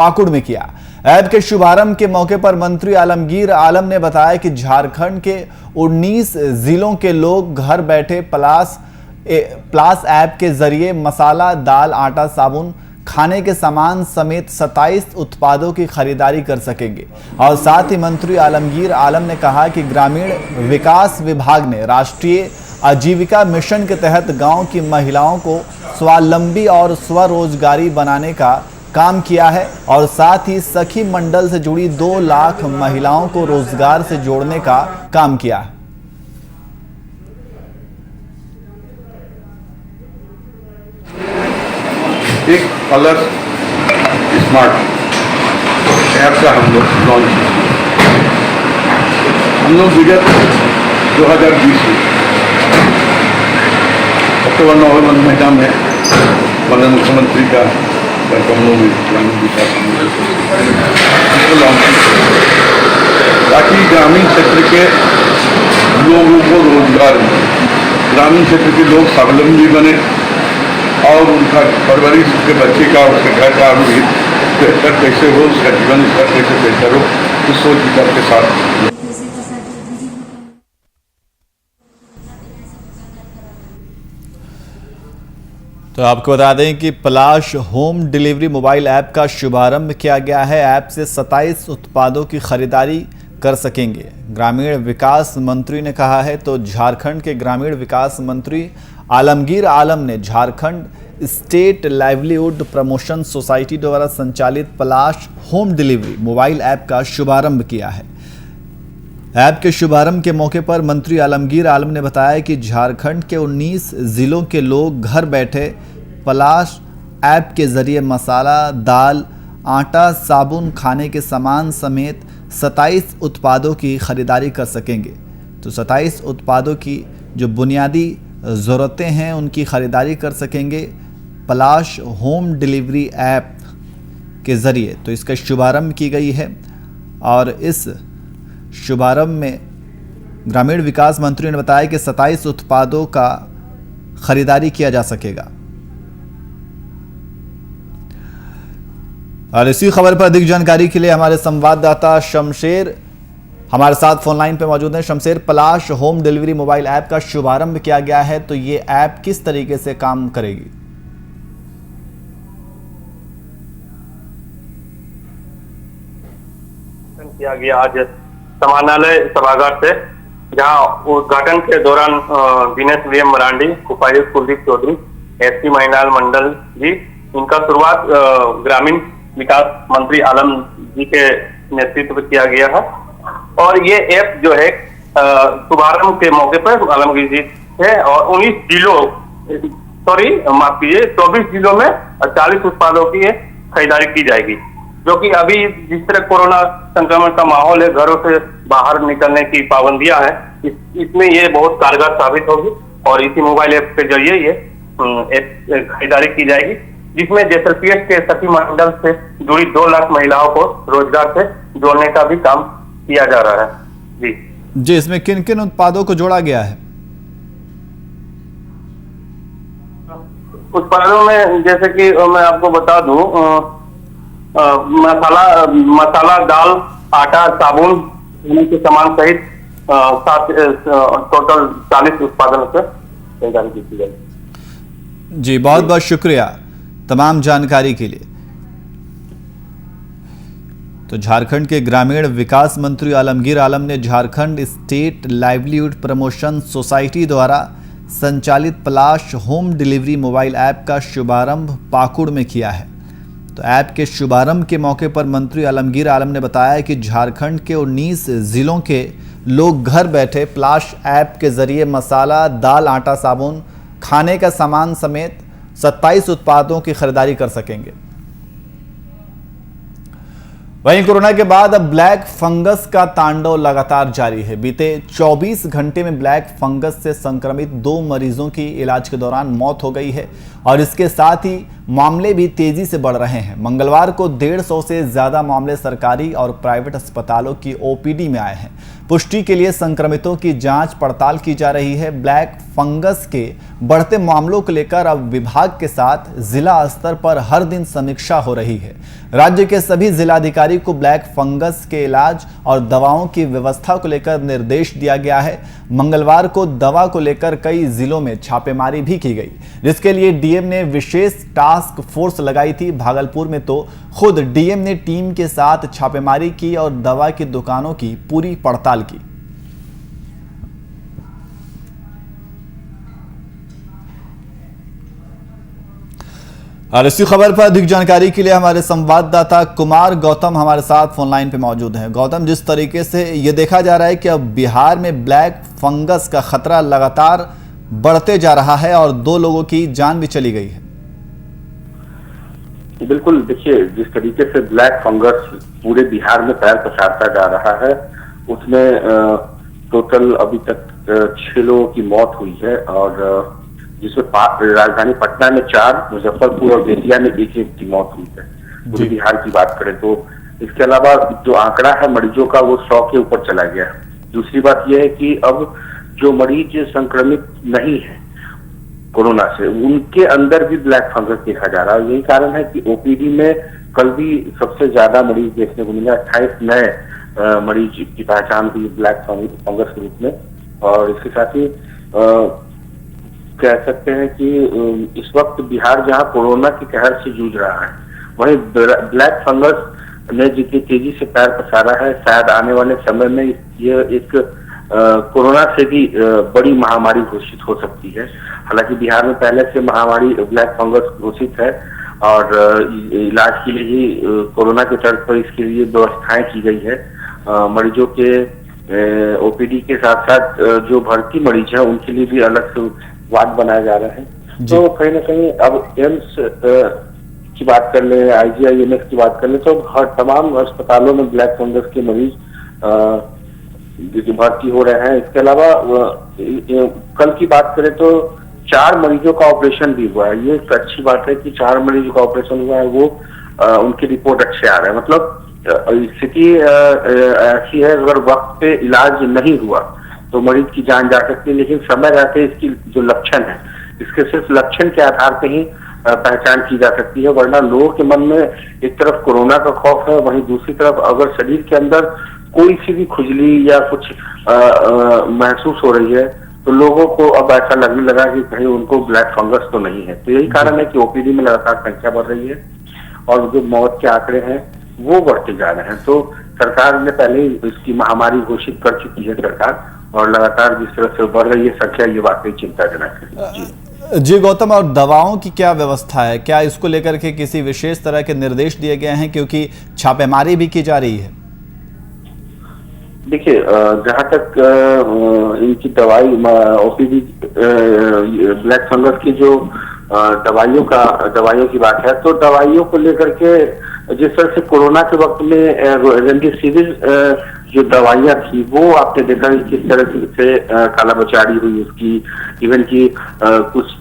पाकुड़ में किया। ऐप के शुभारंभ के मौके पर मंत्री आलमगीर आलम ने बताया कि झारखंड के 19 जिलों के लोग घर बैठे प्लास ऐप के जरिए मसाला, दाल, आटा, साबुन, खाने के सामान समेत 27 उत्पादों की खरीदारी कर सकेंगे। और साथ ही मंत्री आलमगीर आलम ने कहा कि ग्रामीण विकास विभाग ने राष्ट्रीय आजीविका मिशन के तहत गांव की महिलाओं को स्वावलंबी और स्वरोजगारी बनाने का काम किया है और साथ ही सखी मंडल से जुड़ी 2 लाख महिलाओं को रोजगार से जोड़ने का काम किया है। एक अलग स्मार्ट ऐप का हम लोग लॉन्च किए। हम लोग विगत 2020 में अक्टूबर नवंबर महीना में माननीय मुख्यमंत्री का कार्यक्रमों में ग्रामीण विकास इसको लॉन्च किया ताकि ग्रामीण क्षेत्र के लोगों को रोजगार मिले, ग्रामीण क्षेत्र के लोग स्वावलंबी बने और उनका परवरिश उसके बच्चे का, उसके घर का बेहतर कैसे हो, उसका जीवन स्तर कैसे बेहतर हो, इस सोच विचार के साथ। तो आपको बता दें कि प्लास होम डिलीवरी मोबाइल ऐप का शुभारंभ किया गया है। ऐप से 27 उत्पादों की खरीदारी कर सकेंगे। ग्रामीण विकास मंत्री ने कहा है। तो झारखंड के ग्रामीण विकास मंत्री आलमगीर आलम ने Jharkhand state livelihood promotion society द्वारा संचालित प्लास होम डिलीवरी मोबाइल ऐप का शुभारंभ किया है। ऐप के शुभारंभ के मौके पर मंत्री आलमगीर आलम ने बताया कि झारखंड के 19 जिलों के लोग घर बैठे प्लास ऐप के जरिए मसाला, दाल, आटा, साबुन, खाने के सामान समेत 27 उत्पादों की खरीदारी कर सकेंगे। तो 27 उत्पादों की जो बुनियादी ज़रूरतें हैं उनकी खरीदारी कर सकेंगे प्लास होम डिलीवरी ऐप के ज़रिए। तो इसका शुभारंभ की गई है और इस शुभारंभ में ग्रामीण विकास मंत्री ने बताया कि 27 उत्पादों का खरीदारी किया जा सकेगा। और इसी खबर पर अधिक जानकारी के लिए हमारे संवाददाता शमशेर हमारे साथ फोन लाइन पे मौजूद हैं। शमशेर, प्लास होम डिलीवरी मोबाइल ऐप का शुभारंभ किया गया है, तो ये ऐप किस तरीके से काम करेगी? किया गया आज समानालय सभागार से, जहां उद्घाटन के दौरान दिनेश वीएम मरांडी, उपायुक्त कुलदीप चौधरी, एसपी महिलाल मंडल जी, इनका शुरुआत ग्रामीण विकास मंत्री आलम जी के नेतृत्व में किया गया है। और ये ऐप जो है शुभारंभ के मौके पर आलमगीर जी है और 19 जिलों माफ कीजिए 24 जिलों में 40 उत्पादों की खरीदारी की जाएगी, जो कि अभी जिस तरह कोरोना संक्रमण का माहौल है, घरों से बाहर निकलने की पाबंदियां हैं, इसमें ये बहुत कारगर साबित होगी। और इसी मोबाइल ऐप के जरिए ये खरीदारी की जाएगी, जिसमें जैसलपीएस के सखी मंडल से जुड़ी 2 लाख महिलाओं को रोजगार से जोड़ने का भी काम किया जा रहा है। जी, इसमें किन किन उत्पादों को जोड़ा गया है? उत्पादों में जैसे कि मैं आपको बता दूं, मसाला, दाल, आटा, साबुन, खाने के सामान सहित टोटल 40 उत्पादन से तैयारी की जाएगी। जी, बहुत बहुत शुक्रिया तमाम जानकारी के लिए। तो झारखंड के ग्रामीण विकास मंत्री आलमगीर आलम ने Jharkhand state livelihood promotion society द्वारा संचालित प्लास होम डिलीवरी मोबाइल ऐप का शुभारंभ पाकुड़ में किया है। तो ऐप के शुभारंभ के मौके पर मंत्री आलमगीर आलम ने बताया कि झारखंड के 19 जिलों के लोग घर बैठे प्लास ऐप के जरिए मसाला, दाल, आटा, साबुन, खाने का सामान समेत 27 उत्पादों की खरीदारी कर सकेंगे। वहीं कोरोना के बाद अब ब्लैक फंगस का तांडव लगातार जारी है। बीते 24 घंटे में ब्लैक फंगस से संक्रमित 2 मरीजों की इलाज के दौरान मौत हो गई है और इसके साथ ही मामले भी तेजी से बढ़ रहे हैं। मंगलवार को 150 से ज्यादा मामले सरकारी और प्राइवेट अस्पतालों की ओपीडी में आए हैं। पुष्टि के लिए संक्रमितों की जांच पड़ताल की जा रही है। ब्लैक फंगस के बढ़ते मामलों को लेकर अब विभाग के साथ जिला स्तर पर हर दिन समीक्षा हो रही है। राज्य के सभी जिलाधिकारी को ब्लैक फंगस के इलाज और दवाओं की व्यवस्था को लेकर निर्देश दिया गया है। मंगलवार को दवा को लेकर कई जिलों में छापेमारी भी की गई, जिसके लिए डीएम ने विशेष टास्क फोर्स लगाई थी। भागलपुर में तो खुद डीएम ने टीम के साथ छापेमारी की और दवा की दुकानों की पूरी पड़ताल की। और इसी खबर पर अधिक जानकारी के लिए हमारे संवाददाता कुमार गौतम हमारे साथ फोन लाइन पे मौजूद हैं। गौतम, जिस तरीके से ये देखा जा रहा है कि अब बिहार में ब्लैक फंगस का खतरा लगातार बढ़ते जा रहा है और 2 लोगों की जान भी चली गई है। बिल्कुल, देखिए, जिस तरीके से ब्लैक फंगस पूरे बिहार में पैर पसारता जा रहा है, उसमें टोटल अभी तक 6 लोगों की मौत हुई है और जिसमें राजधानी पटना में 4, मुजफ्फरपुर और बेतिया में 1 की मौत हुई है। पूरे बिहार की बात करें तो इसके अलावा जो आंकड़ा है मरीजों का वो 100 के ऊपर चला गया है। दूसरी बात यह है कि अब जो मरीज संक्रमित नहीं है कोरोना से, उनके अंदर भी ब्लैक फंगस देखा जा रहा है। यही कारण है कि ओपीडी में कल भी सबसे ज्यादा मरीज देखने को मिला। 28 नए मरीज की पहचान हुई ब्लैक फंगस के रूप में। और इसके साथ ही कह सकते हैं कि इस वक्त बिहार जहां कोरोना की कहर से जूझ रहा है, वहीं ब्लैक फंगस ने जितनी तेजी से पैर पसारा है, शायद आने वाले समय में यह एक कोरोना से भी बड़ी महामारी घोषित हो सकती है। हालांकि बिहार में पहले से महामारी ब्लैक फंगस घोषित है और इलाज के लिए ही कोरोना के तर्ज पर इसके लिए व्यवस्थाएं की गई है। मरीजों के ओपीडी के साथ साथ जो भर्ती मरीज है उनके लिए भी अलग से वार्ड बनाया जा रहा है। तो कहीं ना कहीं अब एम्स की बात कर ले, IGIMS की बात कर ले, तो हर तमाम अस्पतालों में ब्लैक फंगस के मरीज भर्ती हो रहे हैं। इसके अलावा कल की बात करें तो 4 मरीजों का ऑपरेशन भी हुआ है। ये एक अच्छी बात है कि 4 मरीजों का ऑपरेशन हुआ है, वो उनकी रिपोर्ट अच्छे आ रहे हैं। मतलब स्थिति ऐसी है, अगर वक्त पे इलाज नहीं हुआ तो मरीज की जान जा सकती है, लेकिन समय रहते इसकी जो लक्षण है, इसके सिर्फ लक्षण के आधार पर ही पहचान की जा सकती है। वरना लोगों के मन में एक तरफ कोरोना का खौफ है, वहीं दूसरी तरफ अगर शरीर के अंदर कोई सी भी खुजली या कुछ महसूस हो रही है तो लोगों को अब ऐसा लगने लगा कि कहीं उनको ब्लैक फंगस तो नहीं है। तो यही कारण है कि ओपीडी में लगातार संख्या बढ़ रही है और जो मौत के आंकड़े हैं वो बढ़ते जा रहे हैं। तो सरकार ने पहले ही इसकी महामारी घोषित कर चुकी है सरकार, और लगातार जिस तरह से बढ़ रही है संख्या, ये वाकई चिंताजनक है। जी गौतम, और दवाओं की क्या व्यवस्था है? क्या इसको लेकर के किसी विशेष तरह के निर्देश दिए गए हैं, क्योंकि छापेमारी भी की जा रही है? देखिए, जहां तक इनकी दवाई ओपीडी ब्लैक फंगस की जो दवाइयों की बात है, तो दवाइयों को लेकर के जिस तरह से कोरोना के वक्त में रेमडेसिविर जो दवाइयां थी वो आपने देखा कि किस तरह से कालाबाजारी हुई उसकी। इवन की कुछ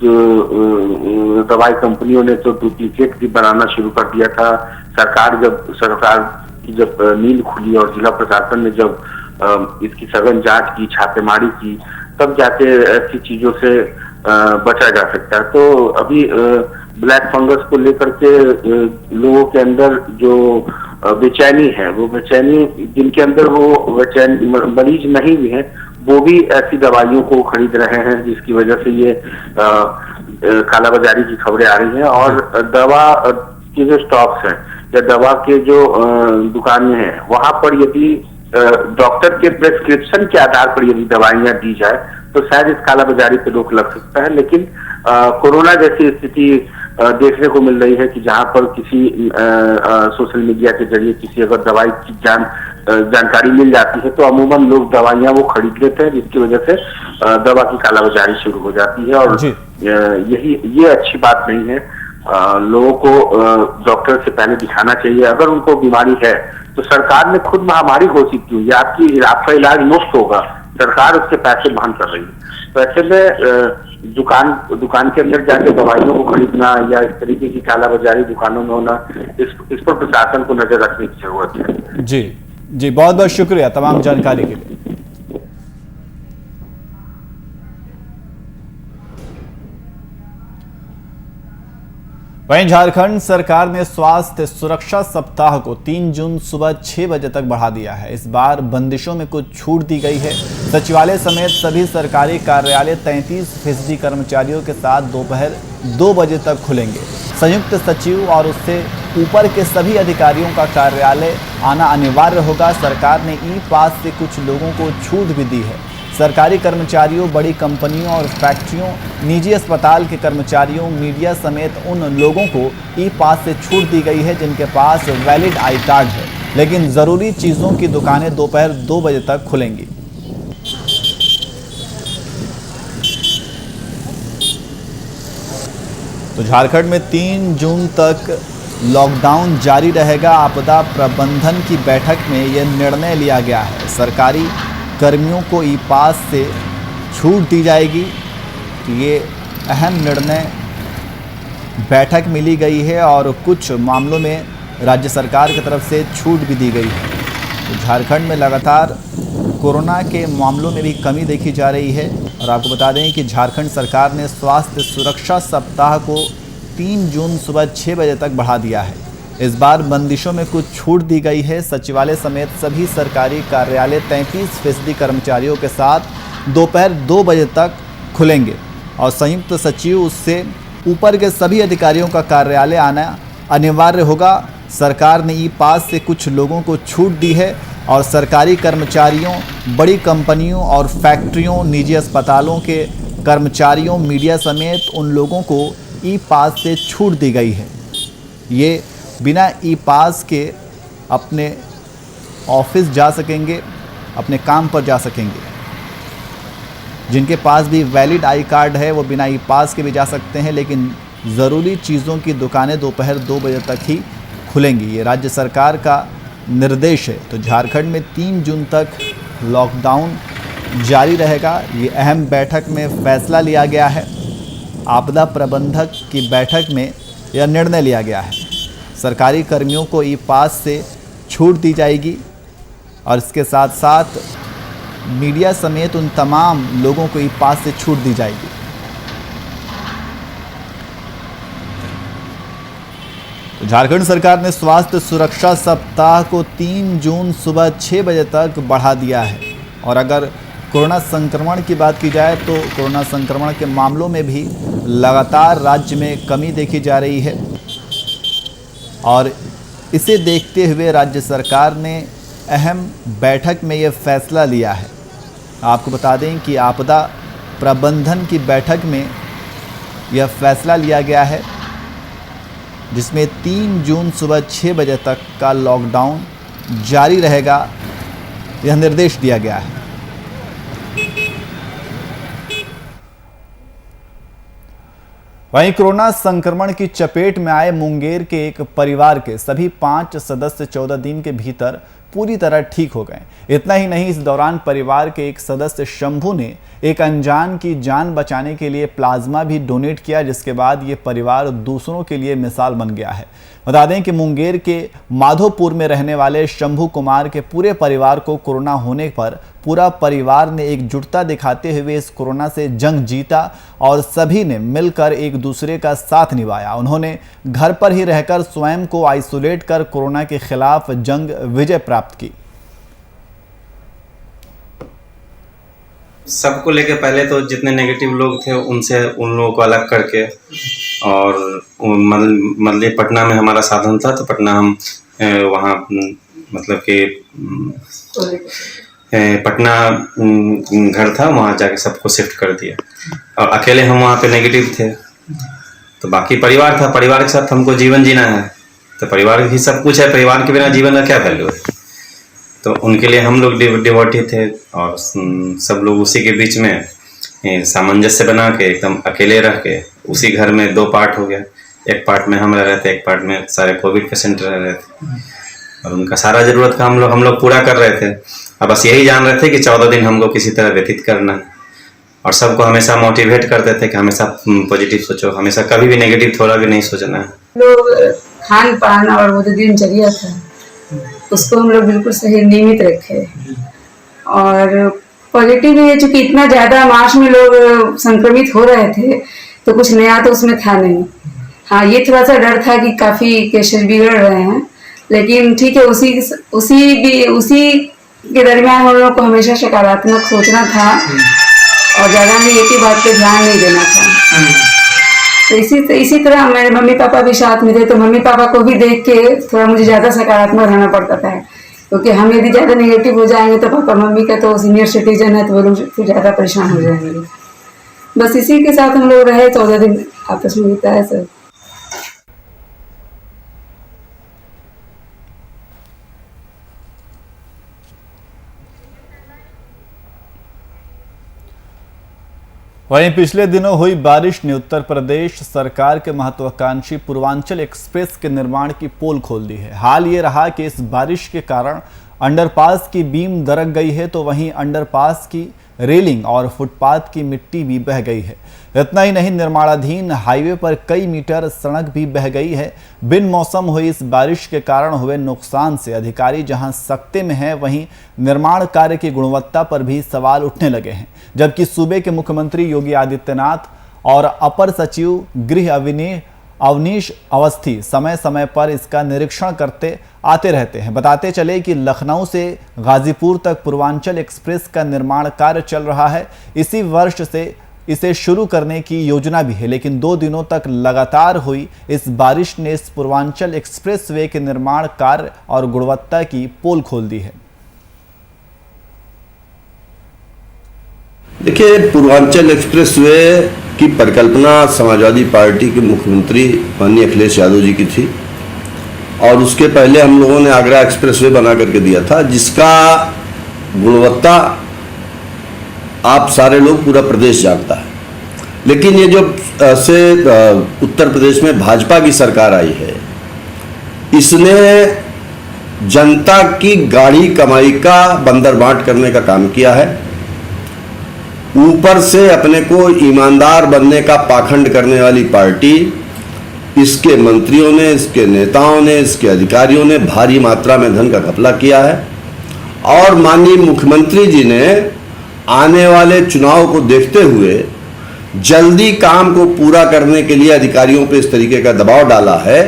दवाई कंपनियों ने तो डुप्लीकेट भी बनाना शुरू कर दिया था। सरकार की जब नींद खुली और जिला प्रशासन ने जब इसकी सघन जांच की, छापेमारी की, तब जाके ऐसी चीजों से बचा जा सकता है। तो अभी ब्लैक फंगस को लेकर के लोगों के अंदर जो बेचैनी है, वो बेचैनी जिनके अंदर वो बेचैनी मरीज नहीं भी है, वो भी ऐसी दवाइयों को खरीद रहे हैं, जिसकी वजह से ये कालाबाजारी की खबरें आ रही हैं। और दवा के जो स्टॉक्स हैं या दवा के जो दुकानें हैं, वहां पर यदि डॉक्टर के प्रेस्क्रिप्शन के आधार पर यदि दवाइयां दी जाए तो शायद इस कालाबाजारी पे रोक लग सकता है। लेकिन कोरोना जैसी स्थिति देखने को मिल रही है कि जहां पर किसी सोशल मीडिया के जरिए किसी अगर दवाई की जानकारी मिल जाती है तो अमूमन लोग दवाइयां वो खरीद लेते हैं, जिसकी वजह से दवा की कालाबाजारी शुरू हो जाती है। और ये अच्छी बात नहीं है। लोगों को डॉक्टर से पहले दिखाना चाहिए। अगर उनको बीमारी है तो सरकार ने खुद महामारी घोषित की है, आपका इलाज मुफ्त होगा, सरकार उसके पैसे वहन कर रही है। तो ऐसे में दुकान के अंदर जाके दवाइयों को खरीदना या इस तरीके की कालाबाजारी दुकानों में होना, इस पर प्रशासन को नजर रखने की जरूरत है। जी जी, बहुत बहुत शुक्रिया तमाम जानकारी के लिए। वहीं झारखंड सरकार ने स्वास्थ्य सुरक्षा सप्ताह को 3 जून सुबह 6 बजे तक बढ़ा दिया है। इस बार बंदिशों में कुछ छूट दी गई है। सचिवालय समेत सभी सरकारी कार्यालय 33% कर्मचारियों के साथ दोपहर 2 बजे तक खुलेंगे। संयुक्त सचिव और उससे ऊपर के सभी अधिकारियों का कार्यालय आना अनिवार्य होगा। सरकार ने ई पास से कुछ लोगों को छूट भी दी है। सरकारी कर्मचारियों, बड़ी कंपनियों और फैक्ट्रियों, निजी अस्पताल के कर्मचारियों, मीडिया समेत उन लोगों को ई पास से छूट दी गई है जिनके पास वैलिड आई कार्ड है, लेकिन ज़रूरी चीज़ों की दुकानें दोपहर 2 बजे तक खुलेंगी। तो झारखंड में 3 जून तक लॉकडाउन जारी रहेगा। आपदा प्रबंधन की बैठक में यह निर्णय लिया गया है। सरकारी कर्मियों को ई पास से छूट दी जाएगी। ये अहम निर्णय बैठक में ली गई है और कुछ मामलों में राज्य सरकार की तरफ से छूट भी दी गई है। तो झारखंड में लगातार कोरोना के मामलों में भी कमी देखी जा रही है। और आपको बता दें कि झारखंड सरकार ने स्वास्थ्य सुरक्षा सप्ताह को 3 जून सुबह 6 बजे तक बढ़ा दिया है। इस बार बंदिशों में कुछ छूट दी गई है। सचिवालय समेत सभी सरकारी कार्यालय 33% कर्मचारियों के साथ दोपहर 2 बजे तक खुलेंगे और संयुक्त सचिव उससे ऊपर के सभी अधिकारियों का कार्यालय आना अनिवार्य होगा। सरकार ने ई पास से कुछ लोगों को छूट दी है और सरकारी कर्मचारियों, बड़ी कंपनियों और फैक्ट्रियों, निजी अस्पतालों के कर्मचारियों, मीडिया समेत उन लोगों को ई पास से छूट दी गई है। ये बिना ई पास के अपने ऑफिस जा सकेंगे, अपने काम पर जा सकेंगे। जिनके पास भी वैलिड आई कार्ड है वो बिना ई पास के भी जा सकते हैं, लेकिन ज़रूरी चीज़ों की दुकानें दोपहर 2 बजे तक ही खुलेंगी। ये राज्य सरकार का निर्देश है। तो झारखंड में 3 जून तक लॉकडाउन जारी रहेगा। ये अहम बैठक में फैसला लिया गया है। आपदा प्रबंधक की बैठक में यह निर्णय लिया गया है। सरकारी कर्मियों को ई पास से छूट दी जाएगी और इसके साथ साथ मीडिया समेत उन तमाम लोगों को ई पास से छूट दी जाएगी। तो झारखंड सरकार ने स्वास्थ्य सुरक्षा सप्ताह को 3 जून सुबह 6 बजे तक बढ़ा दिया है। और अगर कोरोना संक्रमण की बात की जाए तो कोरोना संक्रमण के मामलों में भी लगातार राज्य में कमी देखी जा रही है और इसे देखते हुए राज्य सरकार ने अहम बैठक में यह फैसला लिया है। आपको बता दें कि आपदा प्रबंधन की बैठक में यह फैसला लिया गया है जिसमें 3 जून सुबह 6 बजे तक का लॉकडाउन जारी रहेगा, यह निर्देश दिया गया है। वहीं कोरोना संक्रमण की चपेट में आए मुंगेर के एक परिवार के सभी 5 सदस्य 14 दिन के भीतर पूरी तरह ठीक हो गए। इतना ही नहीं, इस दौरान परिवार के एक सदस्य शंभू ने एक अनजान की जान बचाने के लिए प्लाज्मा भी डोनेट किया, जिसके बाद ये परिवार दूसरों के लिए मिसाल बन गया है। बता दें कि मुंगेर के माधोपुर में रहने वाले शंभू कुमार के पूरे परिवार को कोरोना होने पर पूरा परिवार ने एकजुटता दिखाते हुए इस कोरोना से जंग जीता और सभी ने मिलकर एक दूसरे का साथ निभाया। उन्होंने घर पर ही रहकर स्वयं को आइसोलेट कर कोरोना के खिलाफ जंग विजय प्राप्त की। सबको लेके पहले तो जितने नेगेटिव लोग थे उनसे उन लोगों को अलग करके और मतलब पटना में हमारा साधन था तो पटना हम वहाँ मतलब कि पटना घर था, वहाँ जाके सबको शिफ्ट कर दिया और अकेले हम वहाँ पे नेगेटिव थे तो बाकी परिवार था, परिवार के साथ हमको जीवन जीना है तो परिवार ही सब कुछ है, परिवार के बिना जीवन का क्या वैल्यू है। तो उनके लिए हम लोग डिवोटी थे और सब लोग उसी के बीच में सामंजस्य बना के एकदम अकेले रह के उसी घर में 2 पार्ट हो गया। एक पार्ट में हम रह रहे थे, एक पार्ट में सारे कोविड पेशेंट रह रहे थे और उनका सारा ज़रूरत का हम लोग पूरा कर रहे थे। अब बस यही जान रहे थे कि 14 दिन हमको किसी तरह व्यतीत करना है और सबको हमेशा मोटिवेट करते थे कि हमेशा पॉजिटिव सोचो, हमेशा कभी भी नेगेटिव थोड़ा भी नहीं सोचना है। लोग खान पान और वो जो दिनचर्या था उसको हम लोग बिल्कुल सही नियमित रखे और पॉजिटिव ये चूंकि इतना ज्यादा मार्च में लोग संक्रमित हो रहे थे तो कुछ नया तो उसमें था नहीं। हाँ, ये थोड़ा सा डर था कि काफी केसेस बिगड़ रहे हैं, लेकिन ठीक है, उसी के दरमियान हम लोग को हमेशा सकारात्मक सोचना था और ज्यादा ही एक ही बात पे ध्यान नहीं देना था। तो इसी तरह मेरे मम्मी पापा भी साथ में थे, तो मम्मी पापा को भी देख के थोड़ा मुझे ज्यादा सकारात्मक रहना पड़ता था, क्योंकि हम यदि ज्यादा नेगेटिव हो जाएंगे तो पापा मम्मी का तो सीनियर सिटीजन है तो वो लोग फिर ज्यादा परेशान हो जाएंगे। बस इसी के साथ हम लोग रहे, 14 दिन आपस में बिताए सर। वहीं पिछले दिनों हुई बारिश ने उत्तर प्रदेश सरकार के महत्वाकांक्षी पूर्वांचल एक्सप्रेस के निर्माण की पोल खोल दी है। हाल ये रहा कि इस बारिश के कारण अंडरपास की बीम दरक गई है, तो वहीं अंडरपास की रेलिंग और फुटपाथ की मिट्टी भी बह गई है। इतना ही नहीं, निर्माणाधीन हाईवे पर कई मीटर सड़क भी बह गई है। बिन मौसम हुई इस बारिश के कारण हुए नुकसान से अधिकारी जहां सकते में हैं, वहीं निर्माण कार्य की गुणवत्ता पर भी सवाल उठने लगे हैं। जबकि सूबे के मुख्यमंत्री योगी आदित्यनाथ और अपर सचिव गृह अवनीश अवस्थी समय समय पर इसका निरीक्षण करते आते रहते हैं। बताते चले कि लखनऊ से गाजीपुर तक पूर्वांचल एक्सप्रेस का निर्माण कार्य चल रहा है। इसी वर्ष से इसे शुरू करने की योजना भी है, लेकिन 2 दिनों तक लगातार हुई इस बारिश ने इस पूर्वांचल एक्सप्रेस वे के निर्माण कार्य और गुणवत्ता की पोल खोल दी है। देखिए, पूर्वांचल एक्सप्रेस वे की परिकल्पना समाजवादी पार्टी के मुख्यमंत्री माननीय अखिलेश यादव जी की थी और उसके पहले हम लोगों ने आगरा एक्सप्रेस वे बना करके दिया था, जिसका गुणवत्ता आप सारे लोग पूरा प्रदेश जानता है। लेकिन ये जब से उत्तर प्रदेश में भाजपा की सरकार आई है, इसने जनता की गाढ़ी कमाई का बंदरबांट करने का काम किया है। ऊपर से अपने को ईमानदार बनने का पाखंड करने वाली पार्टी, इसके मंत्रियों ने, इसके नेताओं ने, इसके अधिकारियों ने भारी मात्रा में धन का घपला किया है और माननीय मुख्यमंत्री जी ने आने वाले चुनाव को देखते हुए जल्दी काम को पूरा करने के लिए अधिकारियों पे इस तरीके का दबाव डाला है,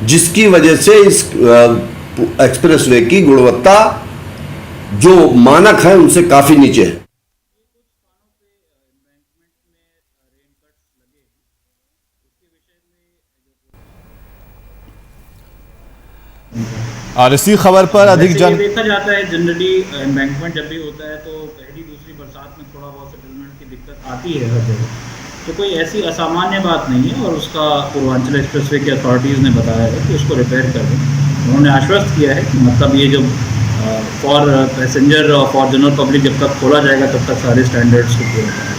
जिसकी वजह से इस एक्सप्रेसवे की गुणवत्ता जो मानक है उनसे काफी नीचे है। और इसी खबर पर अधिक देखा जाता है, जनरली एम्बैंकमेंट जब भी होता है तो पहली दूसरी बरसात में थोड़ा बहुत सेटलमेंट की दिक्कत आती है हर जगह, तो कोई ऐसी असामान्य बात नहीं है और उसका पूर्वांचल एक्सप्रेसवे की अथॉरिटीज़ ने बताया है कि उसको रिपेयर कर दें। उन्होंने आश्वस्त किया है कि मतलब ये जब फॉर पैसेंजर और फॉर जनरल पब्लिक जब तक खोला जाएगा तब तक सारे स्टैंडर्ड्स को पूरा करेंगे।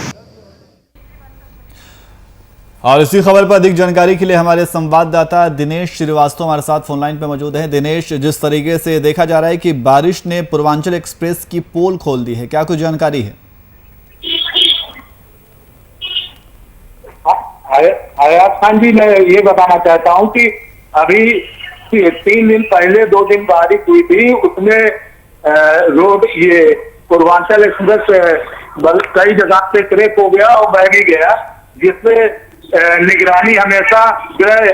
और इसी खबर पर अधिक जानकारी के लिए हमारे संवाददाता दिनेश श्रीवास्तव हमारे साथ फोनलाइन पर मौजूद हैं। दिनेश, जिस तरीके से देखा जा रहा है कि बारिश ने पूर्वांचल एक्सप्रेस की पोल खोल दी है, क्या कुछ जानकारी है? आयात खान जी, मैं ये बताना चाहता हूं कि अभी 3 दिन पहले 2 दिन बारिश हुई थी, उसमें रोड ये पूर्वांचल एक्सप्रेस कई जगह पे क्रैक हो गया और बह भी गया, जिसमें निगरानी हमेशा गृह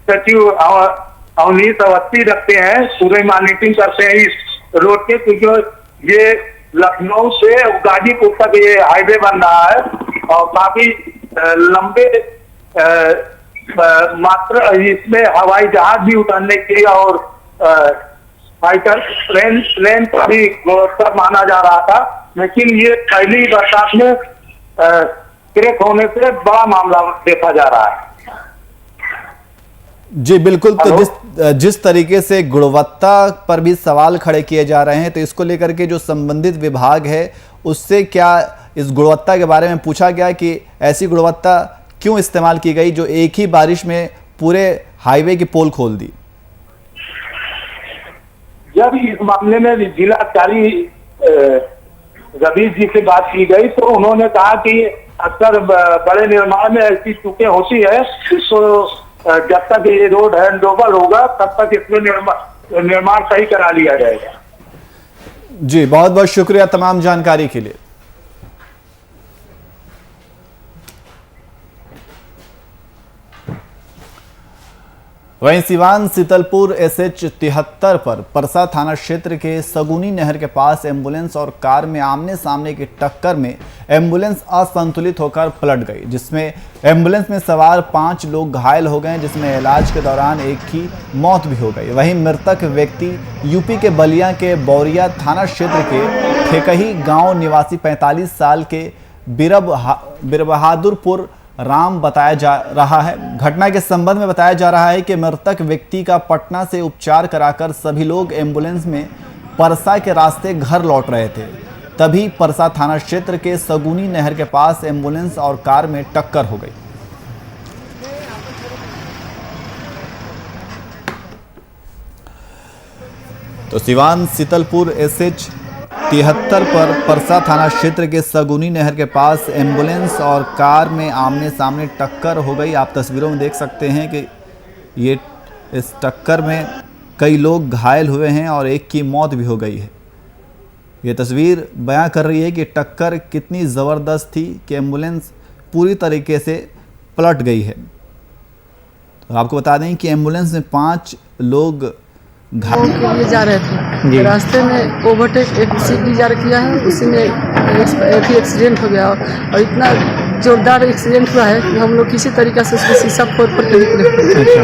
सचिव अवनीश अवस्थी रखते हैं, पूरे मॉनिटरिंग करते हैं इस रोड के, क्योंकि ये लखनऊ से गाजीपुर तक ये हाईवे बन रहा है और काफी लंबे मात्रा इसमें हवाई जहाज भी उतरने के और फाइटर प्लेन का भी गुणवत्ता माना जा रहा था, लेकिन ये पहली बरसात में क्रैक होने से बड़ा मामला देखा जा रहा है। जी बिल्कुल, तो जिस तरीके से गुणवत्ता पर भी सवाल खड़े किए जा रहे हैं, तो इसको लेकर के जो संबंधित विभाग है उससे क्या इस गुणवत्ता के बारे में पूछा गया कि ऐसी गुणवत्ता क्यों इस्तेमाल की गई जो एक ही बारिश में पूरे हाईवे की पोल खोल दी? जब इस मामले में जिलाधिकारी रवीश जी से बात की गई तो उन्होंने कहा कि अक्सर बड़े निर्माण में ऐसी चूकें होती है, तो जब तक ये रोड हैंडओवर होगा तब तक इसमें निर्माण सही करा लिया जाएगा। जी, बहुत बहुत शुक्रिया तमाम जानकारी के लिए। वहीं सिवान सीतलपुर SH 73 पर परसा थाना क्षेत्र के सगुनी नहर के पास एम्बुलेंस और कार में आमने सामने की टक्कर में एम्बुलेंस असंतुलित होकर पलट गई, जिसमें एम्बुलेंस में सवार 5 लोग घायल हो गए, जिसमें इलाज के दौरान एक की मौत भी हो गई। वहीं मृतक व्यक्ति यूपी के बलिया के बौरिया थाना क्षेत्र के ठेकही गांव निवासी 45 साल के बीरबहादुरपुर राम बताया जा रहा है। घटना के संबंध में बताया जा रहा है कि मृतक व्यक्ति का पटना से उपचार कराकर सभी लोग एम्बुलेंस में परसा के रास्ते घर लौट रहे थे, तभी परसा थाना क्षेत्र के सगुनी नहर के पास एम्बुलेंस और कार में टक्कर हो गई। तो सिवान सीतलपुर SH 73 पर परसा थाना क्षेत्र के सगुनी नहर के पास एम्बुलेंस और कार में आमने सामने टक्कर हो गई। आप तस्वीरों में देख सकते हैं कि ये इस टक्कर में कई लोग घायल हुए हैं और एक की मौत भी हो गई है। ये तस्वीर बयां कर रही है कि टक्कर कितनी ज़बरदस्त थी कि एम्बुलेंस पूरी तरीके से पलट गई है। तो आपको बता दें कि एम्बुलेंस में 5 लोग के लिए जा रहे थे, रास्ते में ओवरटेक एक स्विफ्ट डिजायर किया है, उसी में एक एक्सीडेंट हो गया और इतना जोरदार एक्सीडेंट हुआ है कि हम लोग किसी तरीके से उसको शीशा फोड़ पर निकले। अच्छा,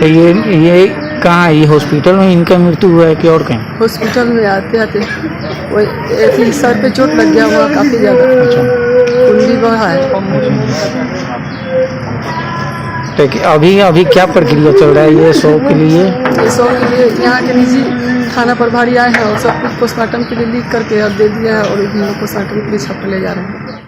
ये कहाँ है? ये हॉस्पिटल में इनका मृत्यु हुआ है कि और कहीं? हॉस्पिटल में आते आते वो सर पे चोट लग गया हुआ काफी ज्यादा। अच्छा, कुंडली बहा है। तो अभी क्या प्रक्रिया चल रहा है ये शव के लिए? यहाँ के निजी थाना प्रभारी आए हैं और सब कुछ पोस्टमार्टम के लिए लिख करके और दे दिया है और पोस्टमार्टम के लिए छापा ले जा रहे हैं।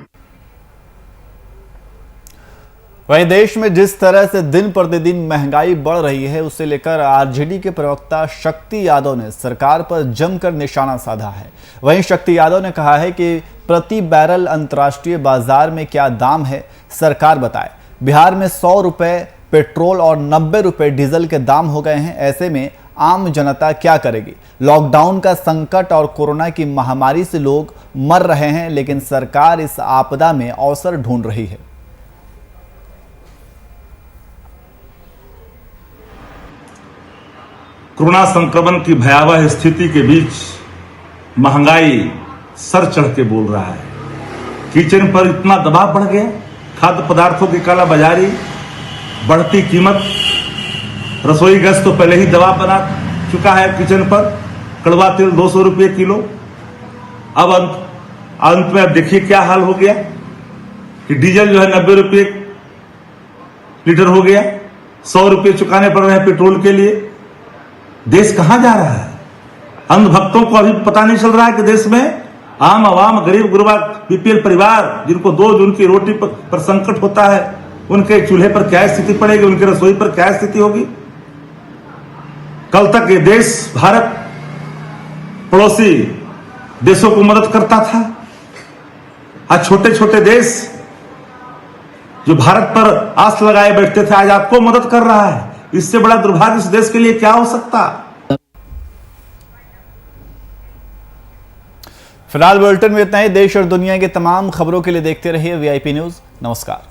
वहीं देश में जिस तरह से दिन प्रतिदिन महंगाई बढ़ रही है, उसे लेकर आरजेडी के प्रवक्ता शक्ति यादव ने सरकार पर जमकर निशाना साधा है। वहीं शक्ति यादव ने कहा है कि प्रति बैरल अंतर्राष्ट्रीय बाजार में क्या दाम है, सरकार बताए। बिहार में 100 रुपये पेट्रोल और 90 रुपये डीजल के दाम हो गए हैं। ऐसे में आम जनता क्या करेगी? लॉकडाउन का संकट और कोरोना की महामारी से लोग मर रहे हैं, लेकिन सरकार इस आपदा में अवसर ढूंढ रही है। कोरोना संक्रमण की भयावह स्थिति के बीच महंगाई सर चढ़ के बोल रहा है। किचन पर इतना दबाव बढ़ गया, खाद्य पदार्थों की काला बाजारी, बढ़ती कीमत, रसोई गैस तो पहले ही दबाव बना चुका है किचन पर, कड़वा तेल 200 रुपये किलो। अब अंत में अब देखिए क्या हाल हो गया कि डीजल जो है 90 रुपये लीटर हो गया, 100 रुपये चुकाने पड़ रहे हैं पेट्रोल के लिए। देश कहां जा रहा है? अंधभक्तों को अभी पता नहीं चल रहा है कि देश में आम आवाम, गरीब गुरबा, बीपीएल परिवार, जिनको 2 जून की रोटी पर संकट होता है, उनके चूल्हे पर क्या स्थिति पड़ेगी, उनके रसोई पर क्या स्थिति होगी। कल तक ये देश, भारत, पड़ोसी देशों को मदद करता था। आज छोटे छोटे देश जो भारत पर आस लगाए बैठते थे, आज आपको मदद कर रहा है। इससे बड़ा दुर्भाग्य इस देश के लिए क्या हो सकता? फिलहाल बुलेटिन में इतना ही। देश और दुनिया की तमाम खबरों के लिए देखते रहिए VIP न्यूज। नमस्कार।